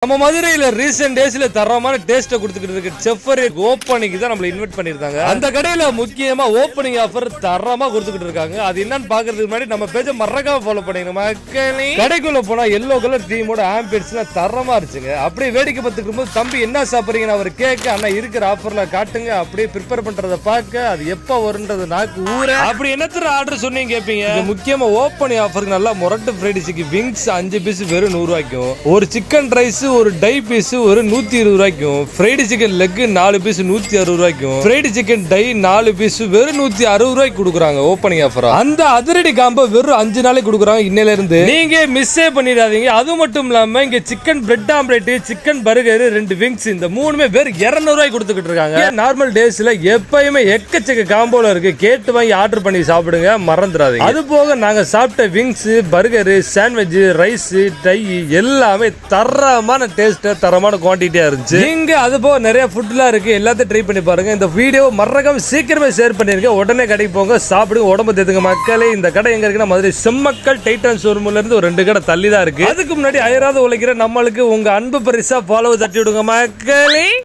நம்ம மதுரையில ரீசெண்ட் டேஸ்ல தரமான டேஸ்ட் கொடுத்துக்கிட்டு இருக்கு செஃபர் ஓப்பனிங் தான் நம்மள இன்வைட் பண்ணிருக்காங்க. அந்த கடையில முக்கியமா ஓப்பனிங் ஆஃபர் தரமா கொடுத்துக்கிட்டு இருக்காங்க. அது என்னன்னு பாக்குறதுக்கு முன்னாடி நம்ம பேஜை மறக்காம ஃபாலோ பண்ணிடுங்க மக்களே. கடைக்குள்ள போனா எல்லோ கலர் தீமோட ஆம்பியன்ஸ்லாம் தரமா இருந்துச்சுங்க. அப்படியே வேடிக்கை பார்த்துட்டு இருக்கும்போது தம்பி என்ன சாப்பிடுறீங்கன்னு அவர் கேட்க, அண்ணா இருக்கிற ஆஃபர்ல காட்டுங்க, அப்படியே ப்ரிப்பேர் பண்றத பார்க்க அது எப்ப வரும்ன்றது நாக்கு ஊற. அப்படி என்னத்துல ஆர்டர் சொன்னீங்க கேப்பீங்க. முக்கியமா ஓப்பனிங் ஆஃபருக்கு நல்லா முரட்டு ஃப்ரைட் சிக்கன் விங்ஸ் 5 பீஸ் வெறும் 100 ரூபாய்க்கும், ஒரு சிக்கன் ரைஸ் ஒரு டை பீஸ் ஒரு 120 ரூபாய்க்கும், ஃப்ரைடு சிக்கன் லெக் 4 பீஸ் 160 ரூபாய்க்கும், ஃப்ரைடு சிக்கன் டை 4 பீஸ் வெறும் 160 ரூபாய்க்கு கொடுக்குறாங்க ஓப்பனிங் ஆஃபரா. அந்த அதிரடி காம்போ வெறும் 5 நாளைக்கு கொடுக்குறாங்க இன்னையில இருந்து. நீங்க மிஸ்ஸே பண்ணிடாதீங்க. அது மட்டும் இல்லாம இங்க chicken bread omelette, chicken burger, 2 wings இந்த மூணுமே வெறும் 200 ரூபாய்க்கு கொடுத்துக்கிட்டு இருக்காங்க. நார்மல் டேஸ்ல எப்பயுமே எக்கச்சக்க காம்போல இருக்கு. கேட்டு வாங்கி ஆர்டர் பண்ணி சாப்பிடுங்க, மறந்துடாதீங்க. அது போக நாங்க சாப்பிட்ட விங்ஸ், பர்கர், சாண்ட்விச், ரைஸ், டை எல்லாமே தரமான டேஸ்ட், தரமான குவான்டிட்டியா இருந்துச்சு. நீங்க அது போக நிறைய ஃபுட்லாம் இருக்கு, எல்லாத்தையும் ட்ரை பண்ணி பாருங்க. இந்த வீடியோ மறக்காம சீக்கிரமே ஷேர் பண்ணிருங்க. உடனே கடைக்கு போங்க, சாப்பிடுங்க, உடம்பு தேத்துங்க மக்களே. இந்த கடை எங்க இருக்குன்னா மதுரை செம்மக்கல் டைட்டன் ஷோரூம்ல இருந்து ஒரு 2 கடை தள்ளி தான் இருக்கு. அதுக்கு முன்னாடி அயராத உழைக்கிற நம்மளுக்கு உங்க அன்பு பரிசா ஃபாலோ தட்டி விடுங்க மக்களே.